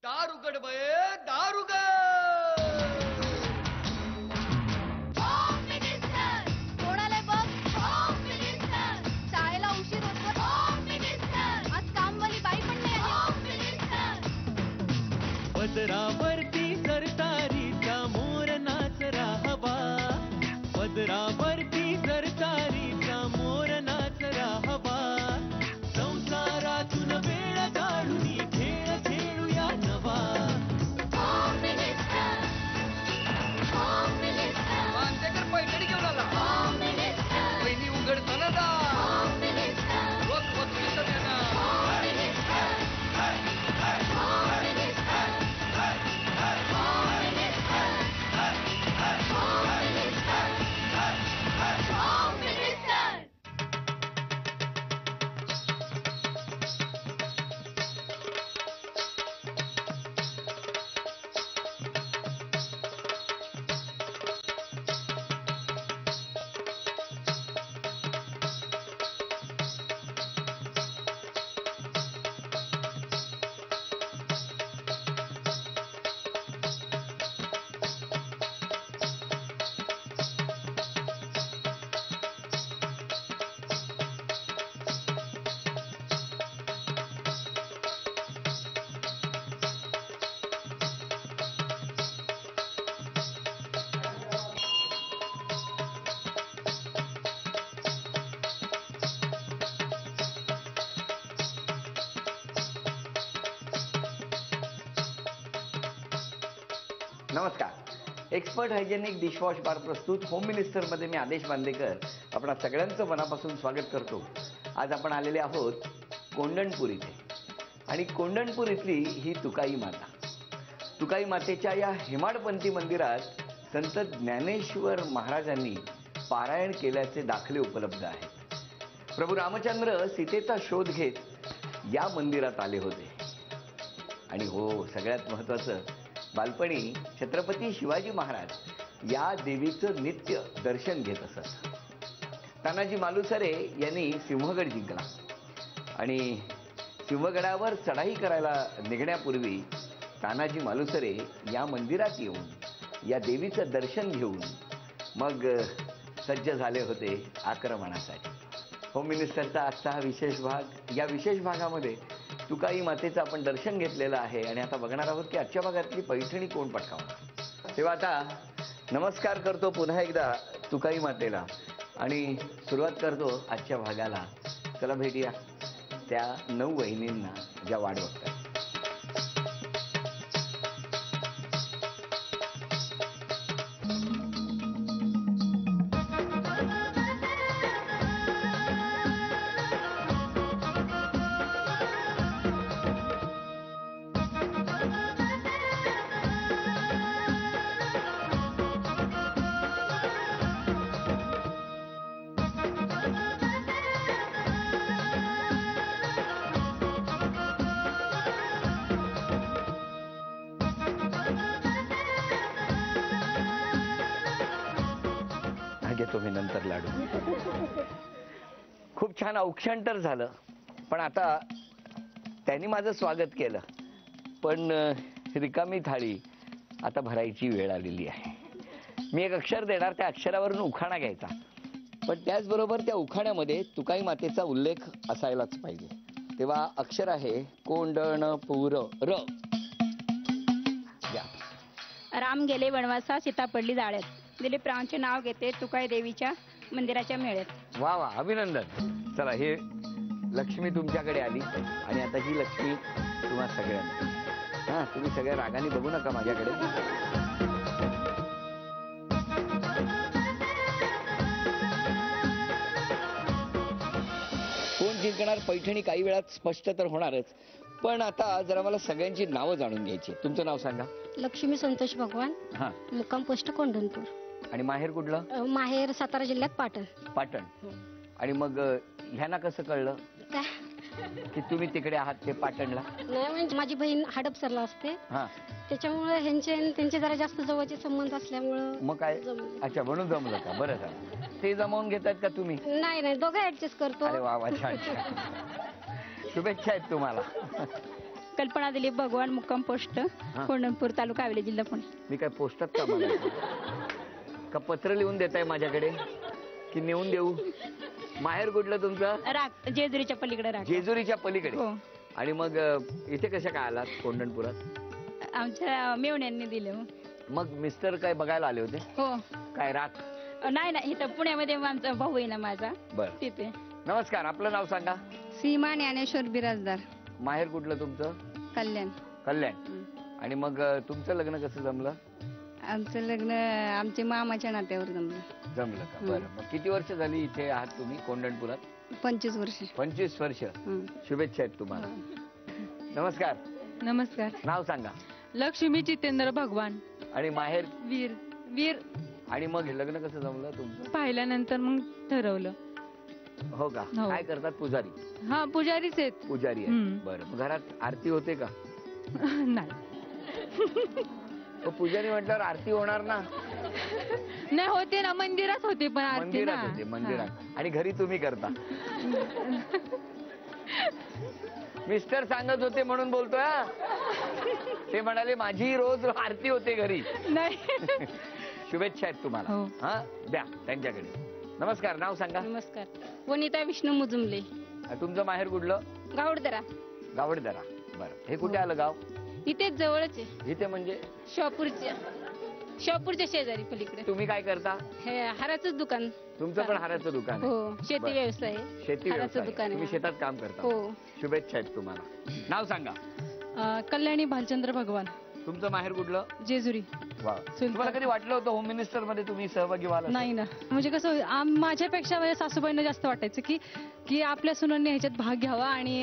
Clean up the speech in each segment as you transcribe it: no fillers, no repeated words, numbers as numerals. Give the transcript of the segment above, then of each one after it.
दार उघड बये, दार उघड. होम मिनिस्टर कोणाला बघ. होम मिनिस्टर शाळेला उशीर होतो. होम मिनिस्टर आज कामवाली बाई पण नाही आली. होम मिनिस्टर पदरावरती सरतारीचा मोर नाच राहावा. पदरावरती सरतारीचा मोर नाच राहावा. संसारातून वेळ काढून खेळ खेळूया नवा. होम मिनिस्टर होम मिनिस्टर मानसेकर पैठणी घेऊन आला. होम मिनिस्टर पहिली उघडताना दा होम मिनिस्टर रोज वस्तू देणार. Home minister home minister home minister home minister home minister. नमस्कार. एक्सपर्ट हायजेनिक डिशवॉश बार प्रस्तुत होम मिनिस्टर मध्ये मी आदेश बांदेकर आपणा सगळ्यांचं मनापासून स्वागत करतो. आज आपण आलेले आहोत कोंडणपूर इथे आणि कोंडणपूर इथली ही तुकाई माता. तुकाई मातेच्या या हेमाडपंथी मंदिरात संत ज्ञानेश्वर महाराजांनी पारायण केल्याचे दाखले उपलब्ध आहेत. प्रभू रामचंद्र सीतेचा शोध घेत या मंदिरात आले होते. आणि हो, सगळ्यात महत्त्वाचं, बालपणी छत्रपती शिवाजी महाराज या देवीचं नित्य दर्शन घेत असत. तानाजी मालुसरे यांनी सिंहगड जिंकला आणि सिंहगडावर चढाई करायला निघण्यापूर्वी तानाजी मालुसरे या मंदिरात येऊन या देवीचं दर्शन घेऊन मग सज्ज झाले होते आक्रमणासाठी. होम मिनिस्टरचा आजचा हा विशेष भाग. या विशेष भागामध्ये तुकाई मातेचं आपण दर्शन घेतलेलं आहे आणि आता बघणार आहोत की आजच्या भागातली पैठणी कोण पटकावणार. तेव्हा आता नमस्कार करतो पुन्हा एकदा तुकाई मातेला आणि सुरुवात करतो आजच्या भागाला. चला भेटूया त्या 9 वहिनींना ज्या वाट बघतात. घेतो मी नंतर लाडू. खूप छान औक्षण तर झालं, पण आता त्यांनी माझं स्वागत केलं, पण रिकामी थाळी आता भरायची वेळ आलेली आहे. मी एक अक्षर देणार, त्या अक्षरावरून उखाणा घ्यायचा, पण त्याचबरोबर त्या उखाण्यामध्ये तुकाई मातेचा उल्लेख असायलाच पाहिजे. तेव्हा अक्षर आहे कोंडणपूर. र. राम गेले वनवासा, सीता पडली जाळ्यात. दिलीपरावांचे नाव घेते तुकाई देवीच्या मंदिराच्या मेळ्यात. वा वा, अभिनंदन. चला, हे लक्ष्मी तुमच्याकडे आली आणि आता ही लक्ष्मी तुम्हा सगळ्यांना. हा, तुम्ही सगळ्या रागाने बघू नका माझ्याकडे. कोण जिंकणार पैठणी काही वेळात स्पष्ट तर होणारच, पण आता जरा मला सगळ्यांची नावं जाणून घ्यायची. तुमचं नाव सांगा. लक्ष्मी संतोष भगवान. हा. मुक्काम पोस्ट कोंढणपूर. आणि माहेर कुठलं? माहेर सातारा जिल्ह्यात पाटण. पाटण. आणि मग ह्यांना कसं कळलं की तुम्ही तिकडे आहात ते पाटणला? नाही, म्हणजे माझी बहीण हडपसरला असते, हा, त्याच्यामुळे त्यांचे जरा जास्त जवळचे संबंध असल्यामुळं मग काय. अच्छा, म्हणून जमलं का? बरं झालं. ते जमवून घेतात का तुम्ही? नाही, दोघं ऍडजस्ट करतो. अरे वा वा, छान छान. शुभेच्छा आहेत तुम्हाला. कल्पना दिलीप भगवान, मुक्काम पोस्ट कोंढणपूर, तालुका हवेली, जिल्हा पुणे. मी काय पोस्टात का मागायचं? का पत्र लिहून देताय माझ्याकडे की नेऊन देऊ? माहेर कुठलं तुमचं? राग जेजुरीच्या पलीकडे राग. जेजुरीच्या पलीकडे. हो. आणि मग इथे कशा काय आलात कोंढणपुरात? आमच्या मेवण्यांनी दिले. मग मिस्टर काय बघायला आले होते? हो. काय राख? नाही नाही, इथं पुण्यामध्ये आमचा भाऊ आहे ना माझा, बर. तिथे. नमस्कार, आपलं नाव सांगा. सीमा ज्ञानेश्वर बिराजदार, माहेर कुठलं तुमचं? कल्याण. कल्याण. आणि मग तुमचं लग्न कसं जमलं? आमचं लग्न आमच्या मामाच्या नात्यावर जमलं. जमलं का? बरं. मग किती वर्ष झाली इथे आहात तुम्ही कोंढणपुरात? 25 वर्ष. 25 वर्ष. शुभेच्छा आहेत तुम्हाला. नमस्कार, नमस्कार. नाव सांगा. लक्ष्मी जितेंद्र भगवान, आणि माहेर? वीर. वीर आणि मग हे लग्न कसं जमलं तुमचं? पाहिल्यानंतर मग ठरवलं. हो का? हो. काय करतात? पुजारी? हा, पुजारीच आहेत. पुजारी आहे. बरं. मग घरात आरती होते का? नाही. पुजारी म्हटल्यावर आरती होणार ना? नाही होते ना, मंदिरात होते पण आरती मंदिरात ना. होते, मंदिरात. आणि घरी तुम्ही करता? मिस्टर सांगत होते म्हणून बोलतोय हा. ते म्हणाले माझी रोज आरती होते घरी. नाही. शुभेच्छा आहेत तुम्हाला. हो. हा, द्या त्यांच्याकडे. नमस्कार, नाव सांगा. नमस्कार, वनिता विष्णू मुजुमले, तुमचं माहेर कुठलं? गावडदरा. गावडदरा. बरं. हे कुठे आलं गाव? इथेच जवळच आहे, इथे म्हणजे? शॉपूरच्या शेजारी पलीकडे. तुम्ही काय करता? हे हाराचं दुकान. तुमचं पण हाराचं दुकान आहे? हो, शेती बरं. व्यवसाय. शेती हाराचं व्यवसाय. दुकान तुम्ही आहे. शेतात काम करता? हो. शुभेच्छा आहेत तुम्हाला. नाव सांगा. कल्याणी भालचंद्र भगवान, तुमचं माहेर कुठलं? जेजुरी. वा. तुम्हाला कधी वाटलं होतं होम मिनिस्टर मध्ये तुम्ही सहभागी व्हाल? नाही ना, म्हणजे कसं माझ्यापेक्षा म्हणजे सासूबाईंना जास्त वाटायचं की आपल्या सुनांनी ह्याच्यात भाग घ्यावा आणि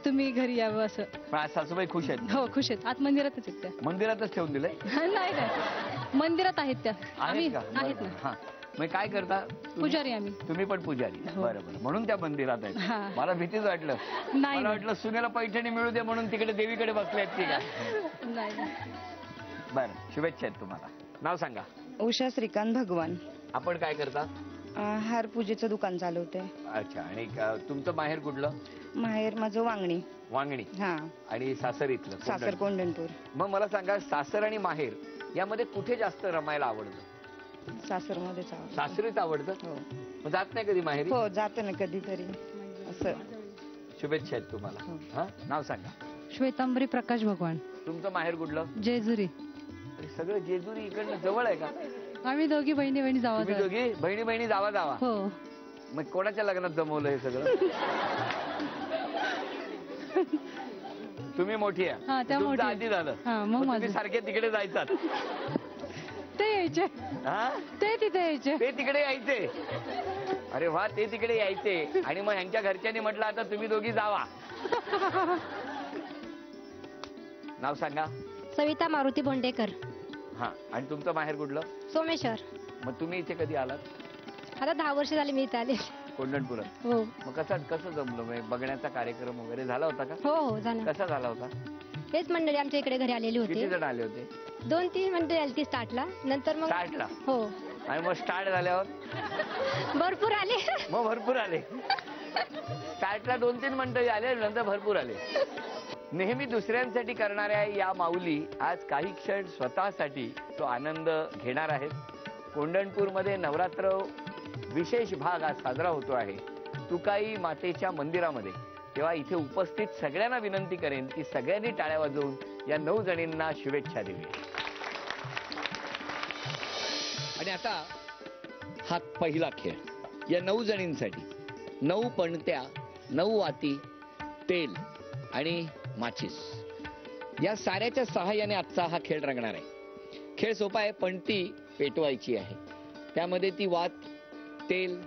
तुम्ही घरी यावं असं. पण आज सासूबाई खुश आहेत? हो, खुश आहेत. आत मंदिरातच आहेत त्या. मंदिरातच ठेवून दिलंय? नाही नाही, मंदिरात आहेत त्या. आम्ही आहेत का? आहेत बरं. ना. हा. मग काय करता तुम्ही? पुजारी आम्ही. तुम्ही पण पुजारी? हो. बरं बरं. म्हणून त्या मंदिरात हा. आहेत. मला भीतीच वाटलं. नाही. मला वाटलं सुनेला पैठणी मिळू दे म्हणून तिकडे देवीकडे बसले आहेत की काय. नाही. बरं. शुभेच्छा आहेत तुम्हाला. नाव सांगा. उषा श्रीकांत भगवान. आपण काय करता? हार पूजेचं दुकान चालवते. अच्छा. आणि तुमचं माहेर कुठलं? माहेर माझं वांगणी. वांगणी. हा. आणि सासर इथलं? सासर कोंढणपूर. मग मला सांगा, सासर आणि माहेर यामध्ये कुठे जास्त रमायला आवडतं? सासरमध्येच आवडतं. सासरीच आवडतं? हो. मग जात नाही कधी माहेरी? हो, जातो ना कधीतरी असं. शुभेच्छा आहेत तुम्हाला. हो. हा, नाव सांगा. श्वेतांबरी प्रकाश भगवान, तुमचं माहेर कुठलं? जेजुरी. अरे, सगळं जेजुरी इकडनं जवळ आहे का? आम्ही दोघी बहिणी जावा. तुम्ही दोघी बहिणी बहिणी जावा जावा. हो. मग कोणाच्या लग्नात जमवलं हे सगळं? तुम्ही मोठी आहे. हा, त्या तुमचं मोठी. आधी झालं. हा, मग मग तुम्ही माझं. सारखे तिकडे जायचात? ते यायचे. हा, ते तिथे यायचे. ते तिकडे यायचे. अरे वा, ते तिकडे यायचे. आणि मग ह्यांच्या घरच्यांनी म्हटलं आता तुम्ही दोघी जावा. नाव सांगा. सविता मारुती बोंडेकर, हा. आणि तुमचं माहेर कुठलं? सोमेश्वर. मग तुम्ही इथे कधी आलात? आता 10 वर्ष झाली मी इथे आले. कोंढणपुरात. हो मग कसं जमलं? म्हणजे बघण्याचा कार्यक्रम वगैरे झाला होता का? हो झालं. कसा झाला होता? हेच मंडळी आमच्या इकडे घरी आलेली किती होती. जण आले होते? 2-3 मंडळी आली ती स्टार्टला, नंतर मग स्टार्टला? हो आणि मग स्टार्ट झाल्यावर भरपूर आले. मग भरपूर आले. स्टार्टला 2-3 मंडळी आले, नंतर भरपूर आले. नेहमी दुसऱ्यांसाठी करणाऱ्या या माऊली आज काही क्षण स्वतःसाठी तो आनंद घेणार आहेत. कोंढणपूरमध्ये नवरात्र विशेष भाग आज साजरा होतो आहे तुकाई मातेच्या मंदिरामध्ये. तेव्हा इथे उपस्थित सगळ्यांना विनंती करेन की सगळ्यांनी टाळ्या वाजवून या 9 जणींना शुभेच्छा देऊया. आणि आता हा पहिला खेळ या 9 जणींसाठी. 9 पणत्या, 9 वाती, तेल आणि माचीस या साऱ्याच्या सहाय्याने आजचा हा खेळ रंगणार आहे. खेळ सोपा आहे. पणती पेटवायची आहे. त्यामध्ये ती वात, तेल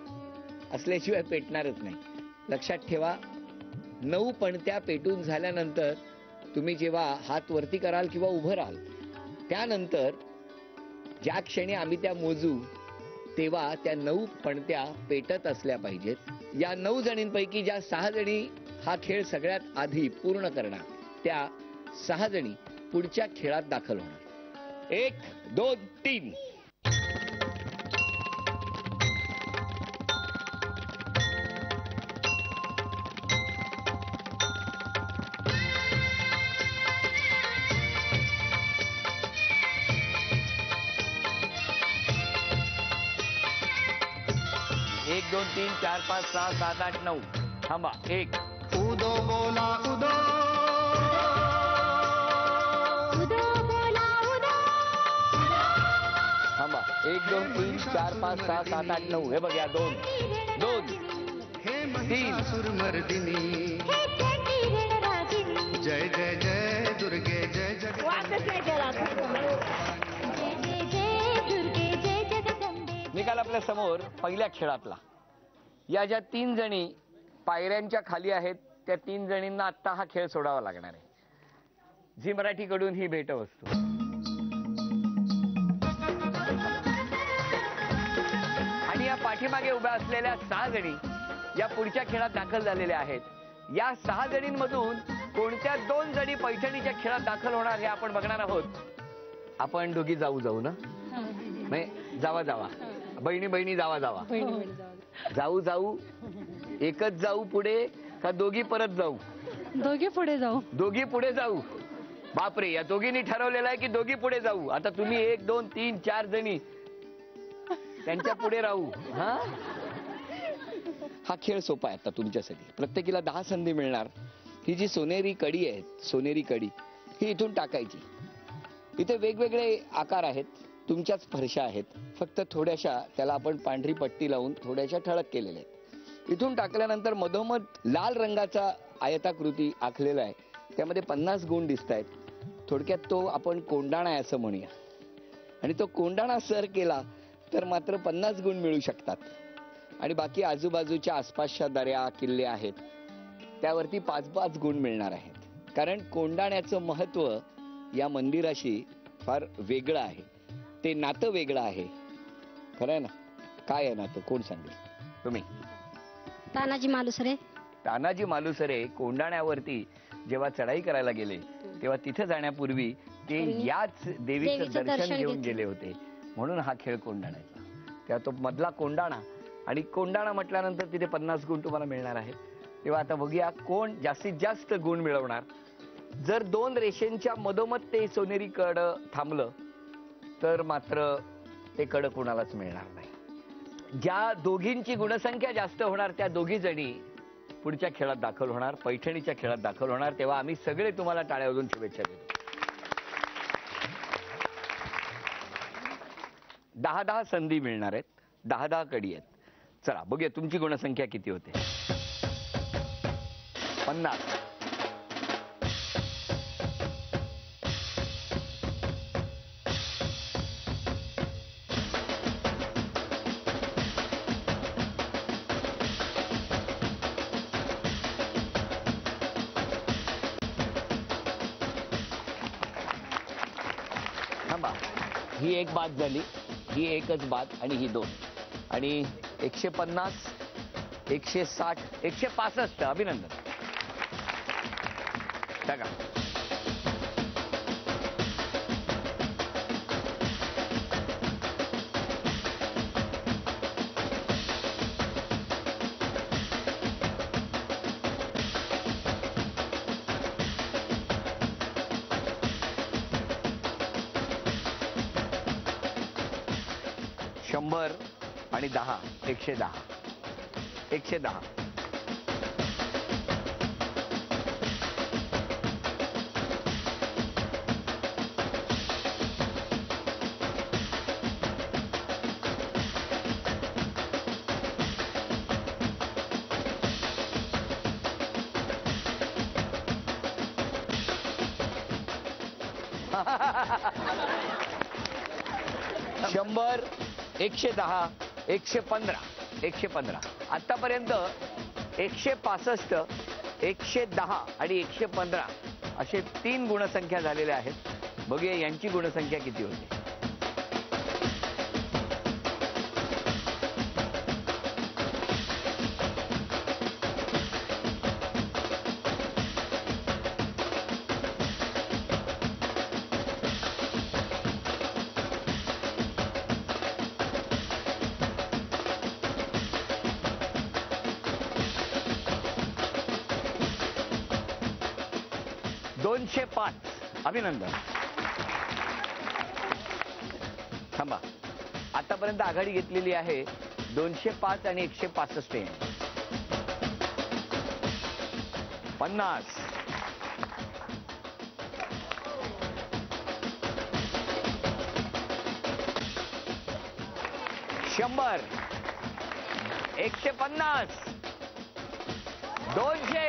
असल्याशिवाय पेटणारच नाही. लक्षात ठेवा, 9 पणत्या पेटून झाल्यानंतर तुम्ही जेव्हा हात वरती कराल किंवा उभं राहाल, त्यानंतर ज्या क्षणी आम्ही त्या मोजू तेव्हा त्या 9 पणत्या पेटत असल्या पाहिजेत. या 9 जणींपैकी ज्या 6 जणी हा खेळ सगळ्यात आधी पूर्ण करणार त्या 6 जणी पुढच्या खेळात दाखल होणार. 1, 2, 3. 1 2 3 4 5 6 7 8 9. थांबा. 1 उदो बोला उदो थांबा. 1 2 3 4 5 6 7 8 9. हे बघ या 2 2 हे महिषासुर मर्दिनी जय जय जय दुर्गे जय निकाल आपल्या समोर पहिल्या खेळातला. या ज्या 3 जणी पायऱ्यांच्या खाली आहेत त्या 3 जणींना आता हा खेळ सोडावा लागणार आहे. झी मराठीकडून ही भेटवस्तू. आणि या पाठीमागे उभ्या असलेल्या 6 जणी या पुढच्या खेळात दाखल झालेल्या आहेत. या 6 जणींमधून कोणत्या 2 जणी पैठणीच्या खेळात दाखल होणार हे आपण बघणार आहोत. आपण दोघी जाऊ ना नाही जावा बहिणी बहिणी जावा जाऊ एकच जाऊ पुढे का दोघी परत जाऊ? दोघे पुढे जाऊ. बापरे, या दोघींनी ठरवलेलं आहे की दोघी पुढे जाऊ. आता तुम्ही 1 2 3 4 जणी त्यांच्या पुढे राहू. हा खेळ सोपा आहे आता तुमच्यासाठी. प्रत्येकीला 10 संधी मिळणार. ही जी सोनेरी कडी आहे, सोनेरी कडी ही इथून टाकायची. इथे वेगवेगळे आकार आहेत, तुमच्याच फरशा आहेत, फक्त थोड्याशा त्याला आपण पांढरी पट्टी लावून थोड्याशा ठळक केलेल्या आहेत. इथून टाकल्यानंतर मधोमध लाल रंगाचा आयताकृती आखलेला आहे. त्यामध्ये 50 गुण दिसत आहेत. थोडक्यात तो आपण कोंडाणा आहे असं म्हणूया. आणि तो कोंडाणा सर केला तर मात्र 50 गुण मिळू शकतात. आणि बाकी आजूबाजूच्या आसपासच्या दऱ्या किल्ले आहेत त्यावरती 5-5 गुण मिळणार आहेत. कारण कोंडाण्याचं महत्व या मंदिराशी फार वेगळं आहे. ते नातं वेगळं आहे. खरं आहे ना? काय आहे नातं? कोण सांगेल? तुम्ही. तानाजी मालुसरे कोंडाण्यावरती जेव्हा चढाई करायला गेले तेव्हा तिथे जाण्यापूर्वी ते याच देवीचं दर्शन घेऊन गेले होते. म्हणून हा खेळ कोंडाण्याचा. तेव्हा तो मधला कोंडाणा. आणि कोंडाणा म्हटल्यानंतर तिथे 50 गुण तुम्हाला मिळणार आहेत. तेव्हा आता बघूया कोण जास्तीत जास्त गुण मिळवणार. जर 2 रेषेंच्या मधोमध ते सोनेरी कड थांबलं तर मात्र ते कड कोणालाच मिळणार नाही. ज्या दोघींची गुणसंख्या जास्त होणार त्या दोघी जणी पुढच्या खेळात दाखल होणार, पैठणीच्या खेळात दाखल होणार. तेव्हा आम्ही सगळे तुम्हाला टाळ्या वाजवून शुभेच्छा देतो. 10-10 संधी मिळणार आहेत. 10-10 कडी आहेत. चला बघूया तुमची गुणसंख्या किती होते. 50. थांबा. ही एक बाद झाली, ही एकच बाद आणि ही 2. आणि 150, 160, 165. अभिनंदन. टाका. शंभर आणि 10, 110. 110. शंभर, 110, 115, 115. आतापर्यंत 165, 110 आणि 115 असे 3 गुणसंख्या झालेल्या आहेत. बघूया यांची गुणसंख्या किती होते. अभिनंदन. थांबा. आतापर्यंत आघाडी घेतलेली आहे 205 आणि 165 आहे. 50, 100, 150, 200,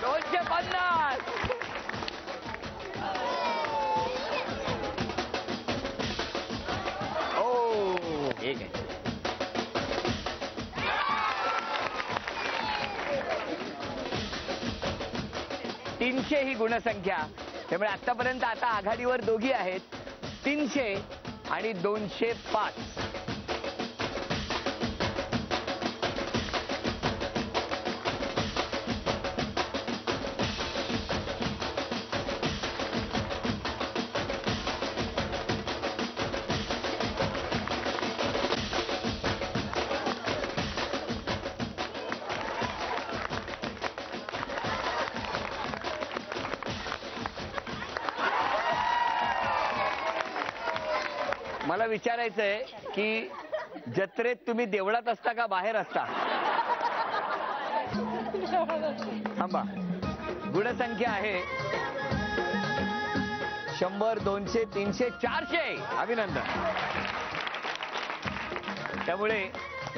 250. ओ एक आहे. तीनशे ही गुणसंख्या, त्यामुळे आतापर्यंत आता आघाडीवर दोघी आहेत, 300 आणि 205. मला विचारायचंय की जत्रेत तुम्ही देवळात असता का बाहेर असता? थांबा. गुणसंख्या आहे 100, 200, 300, 400. अभिनंदन. त्यामुळे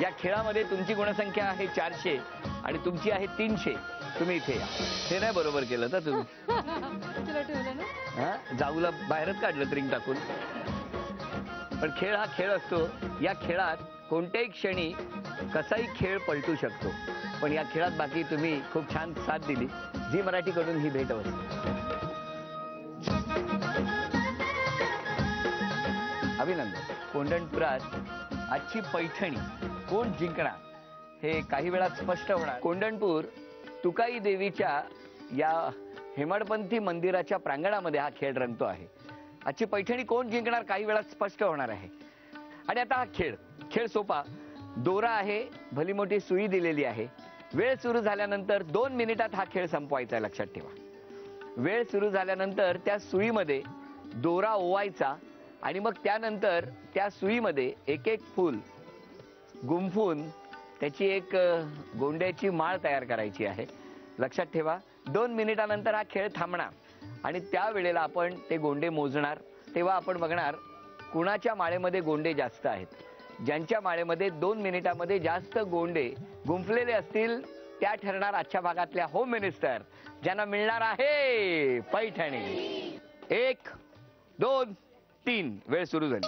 या खेळामध्ये तुमची गुणसंख्या आहे 400 आणि तुमची आहे 300. तुम्ही इथे या. हे नाही बरोबर केलं तर तुम्ही. जाऊला बाहेरच काढलं रिंग टाकून. पण खेळ हा खेळ असतो. या खेळात कोणत्याही क्षणी कसाही खेळ पलटू शकतो. पण या खेळात बाकी तुम्ही खूप छान साथ दिली. झी मराठीकडून ही भेट वस्तू. अभिनंदन. कोंढणपुरात आजची पैठणी कोण जिंकणार हे काही वेळात स्पष्ट होणार. कोंढणपूर तुकाई देवीच्या या हेमाडपंथी मंदिराच्या प्रांगणामध्ये हा खेळ रंगतो आहे. आजची पैठणी कोण जिंकणार काही वेळात स्पष्ट होणार आहे. आणि आता हा खेळ सोपा. दोरा आहे, भली मोठी सुई दिलेली आहे. वेळ सुरू झाल्यानंतर 2 मिनिटात हा खेळ संपवायचा आहे. लक्षात ठेवा. वेळ सुरू झाल्यानंतर त्या सुईमध्ये दोरा ओवायचा आणि मग त्यानंतर त्या सुईमध्ये एक एक फूल गुंफून त्याची एक गोंड्याची माळ तयार करायची आहे. लक्षात ठेवा. 2 मिनिटानंतर हा खेळ थांबणार आणि त्यावेळेला आपण ते गोंडे मोजणार. तेव्हा आपण बघणार कुणाच्या माळेमध्ये गोंडे जास्त आहेत. ज्यांच्या माळेमध्ये 2 मिनिटामध्ये जास्त गोंडे गुंफलेले असतील त्या ठरणार आजच्या भागातल्या होम मिनिस्टर, ज्यांना मिळणार आहे पैठणी. 1, 2, 3. वेळ सुरू झाली.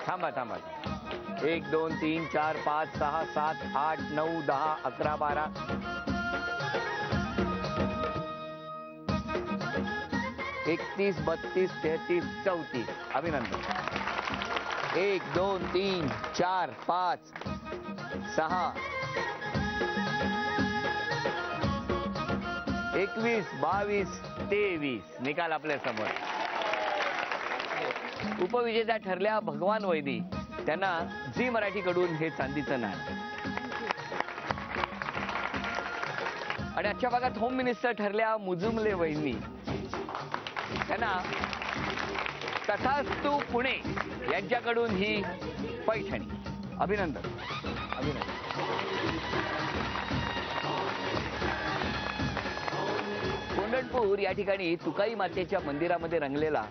थांबा थांबा. 1, 2, 3, 4, 5, 6, 7, 8, 9, 10, 11, 12. 31, 32, 33, 34. अभिनंदन. 1, 2, 3, 4, 5, 6, 21, 22, 23. निकाल आपल्या समोर. उपविजेत्या ठरल्या भगवान वैदी. त्यांना झी मराठीकडून हे चांदीचं नाणं. आणि आजच्या भागात होम मिनिस्टर ठरल्या मुजुमले वहिनी. त्यांना तथास्तु पुणे यांच्याकडून ही पैठणी. अभिनंदन. अभिनंदन. कोंढणपूर या ठिकाणी तुकाई मातेच्या मंदिरामध्ये रंगलेला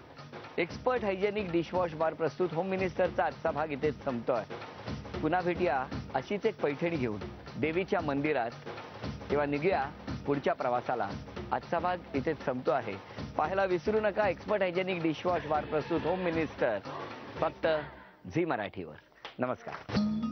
एक्सपर्ट हायजेनिक डिशवॉश बार प्रस्तुत होम मिनिस्टरचा आजचा भाग इथेच संपतोय. पुन्हा भेटूया अशीच एक पैठणी घेऊन देवीच्या मंदिरात. तेव्हा निघूया पुढच्या प्रवासाला. आजचा भाग इथेच संपतो आहे. पाहायला विसरू नका एक्सपर्ट हायजेनिक डिशवॉश बार प्रस्तुत होम मिनिस्टर फक्त झी मराठीवर. नमस्कार.